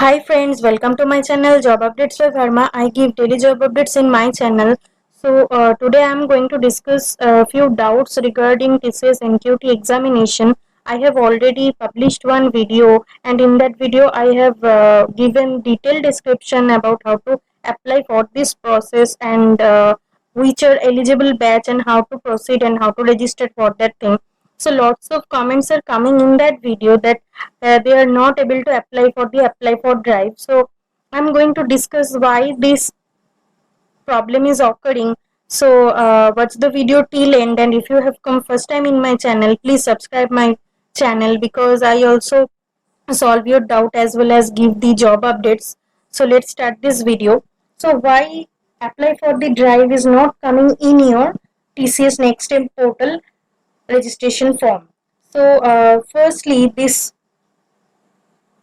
Hi friends, welcome to my channel Job Updates by Verma. I give daily job updates in my channel. Today I am going to discuss a few doubts regarding TCS NQT examination. I have already published one video, and in that video I have given detailed description about how to apply for this process and which are eligible batch and how to proceed and how to register for that thing. So lots of comments are coming in that video that they are not able to apply for the apply for drive. So I'm going to discuss why this problem is occurring. So watch the video till end, and if you have come first time in my channel, please subscribe my channel because I also solve your doubt as well as give the job updates. So let's start this video. So why apply for the drive is not coming in your TCS Next Step portal registration form? So firstly, this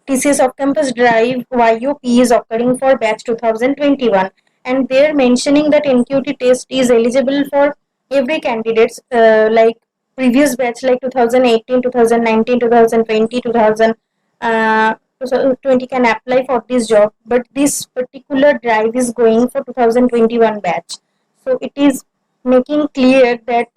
TCS Off Campus Drive YOP is occurring for batch 2021, and they're mentioning that NQT test is eligible for every candidates like previous batch like 2018, 2019, 2020, 2020 can apply for this job, but this particular drive is going for 2021 batch. So it is making clear that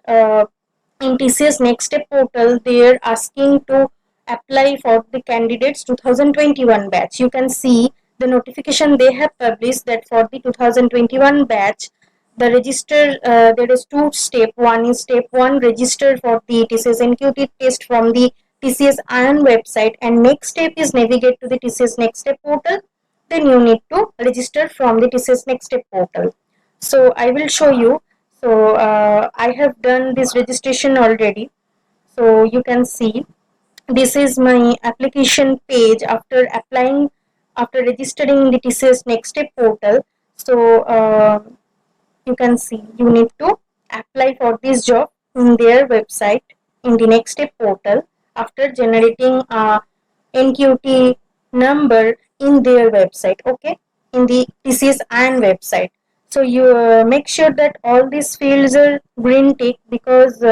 in TCS Next Step portal they are asking to apply for the candidates 2021 batch. You can see the notification they have published that for the 2021 batch the register there is two step. One is step 1, register for the TCS NQT test from the TCS Ion website, and next step is navigate to the TCS Next Step portal. Then you need to register from the TCS Next Step portal. So I will show you. So I have done this registration already. So you can see this is my application page after applying, after registering in the TCS Next Step portal. So you can see you need to apply for this job in their website in the Next Step portal after generating a NQT number in their website, okay, in the TCS Ion website. So you make sure that all these fields are green tick, because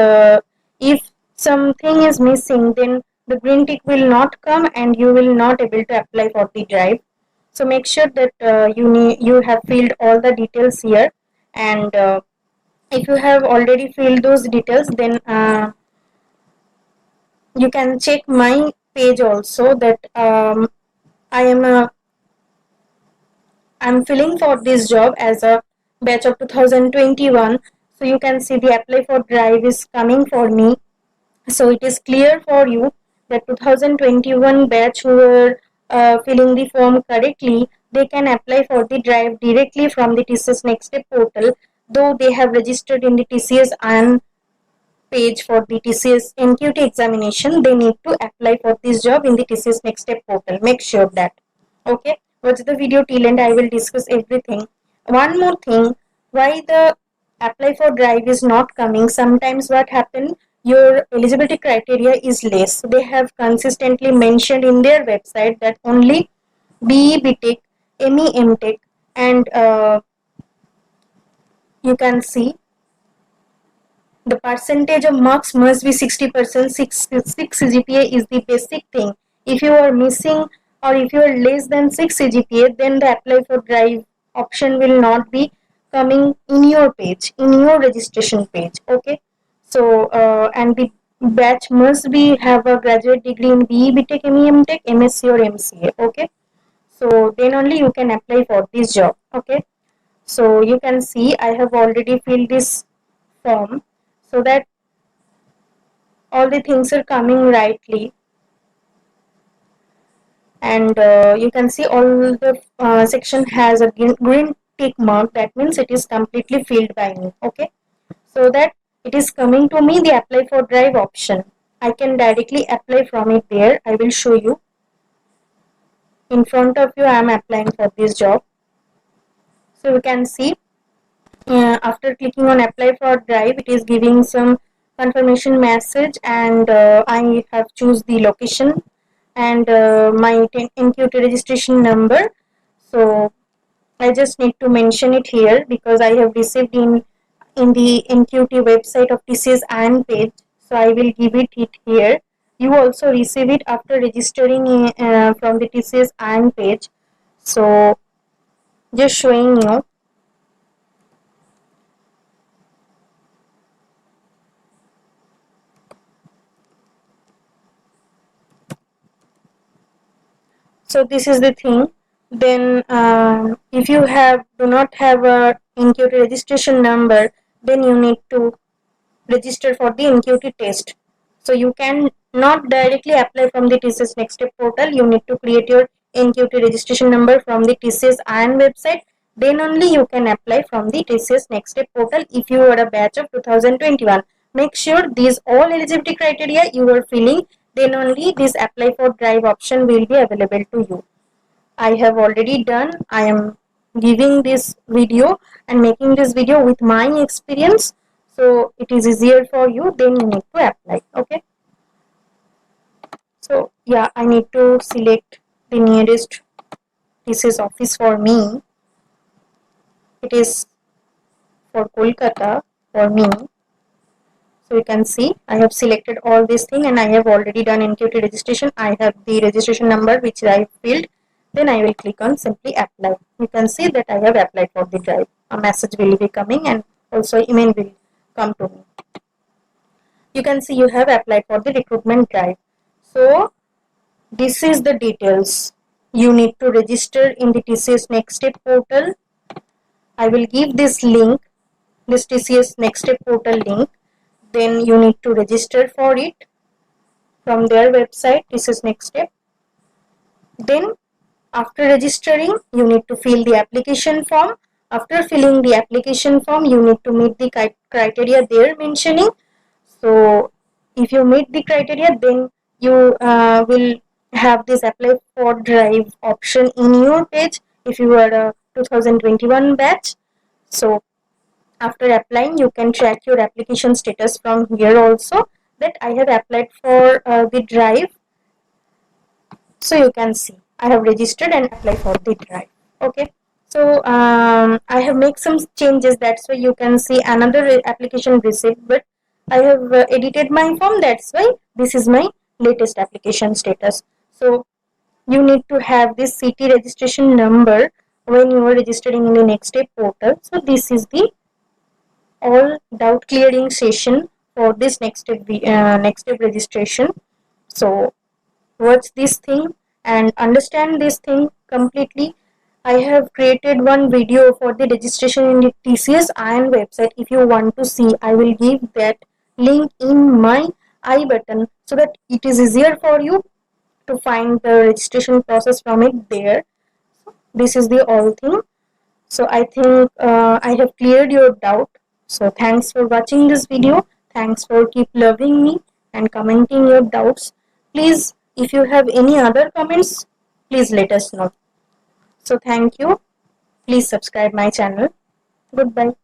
if something is missing, then the green tick will not come and you will not able to apply for the drive. So make sure that you have filled all the details here, and if you have already filled those details, then you can check my page also that I'm filling for this job as a batch of 2021. So you can see the apply for drive is coming for me. So it is clear for you that 2021 batch who were filling the form correctly, they can apply for the drive directly from the TCS Next Step portal, though they have registered in the TCS Ion page for the TCS NQT examination. They need to apply for this job in the TCS Next Step portal. Make sure that. Okay, watch the video till end. I will discuss everything. One more thing, why the apply for drive is not coming. Sometimes what happen, your eligibility criteria is less. They have consistently mentioned in their website that only BE BTech, ME MTech, and you can see the percentage of marks must be 60%. 6 CGPA is the basic thing. If you are missing or if you are less than 6 CGPA, then the apply for drive option will not be coming in your page, in your registration page. Okay, so and the batch must be have a graduate degree in BE BTech, ME MTech, MSc or MCA. Okay, so then only you can apply for this job. Okay, so you can see I have already filled this form so that all the things are coming rightly, and you can see all the section has a green tick mark. That means it is completely filled by me. Okay, so that it is coming to me the apply for drive option. I can directly apply from it there. I will show you. In front of you I am applying for this job. So you can see after clicking on apply for drive, it is giving some confirmation message, and I have choose the location and my NQT registration number. So I just need to mention it here because I have received in the NQT website of TCS Ion page. So I will give it here. You also receive it after registering from the TCS Ion page. So just showing you. So this is the thing. Then if you do not have a NQT registration number, then you need to register for the NQT test. So you can not directly apply from the TCS Next Step portal. You need to create your NQT registration number from the TCS IN website. Then only you can apply from the TCS Next Step portal if you are a batch of 2021. Make sure these all eligibility criteria you are filling. Then only this apply for drive option will be available to you. I have already done. I am giving this video and making this video with my experience, so it is easier for you. Then you need to apply. Okay, so yeah, I need to select the nearest TCS office for me. It is for Kolkata for me. So you can see I have selected all this thing and I have already done NQT registration. I have the registration number which I filled. Then I will click on simply apply. You can see that I have applied for the drive. A message will be coming and also email will come to me. You can see you have applied for the recruitment drive. So this is the details. You need to register in the TCS Next Step portal. I will give this link, this TCS Next Step portal link. Then you need to register for it from their website. This is Next Step. Then after registering, you need to fill the application form. After filling the application form, you need to meet the criteria they are mentioning. So if you meet the criteria, then you will have this apply for drive option in your page if you are a 2021 batch. So after applying, you can track your application status from here also, that I have applied for the drive. So you can see I have registered and applied for the drive. Okay, so I have made some changes, that's why you can see another application received, but I have edited my form, that's why this is my latest application status. So you need to have this CT registration number when you are registering in the Next Step portal. So this is the all doubt clearing session for this Next Step registration. So watch this thing and understand this thing completely. I have created one video for the registration in the TCS IN website. If you want to see, I will give that link in my I button so that it is easier for you to find the registration process from it there. This is the all thing. So I think I have cleared your doubt. So thanks for watching this video. Thanks for keep loving me and commenting your doubts. Please, if you have any other comments, please let us know. So thank you. Please subscribe my channel. Goodbye.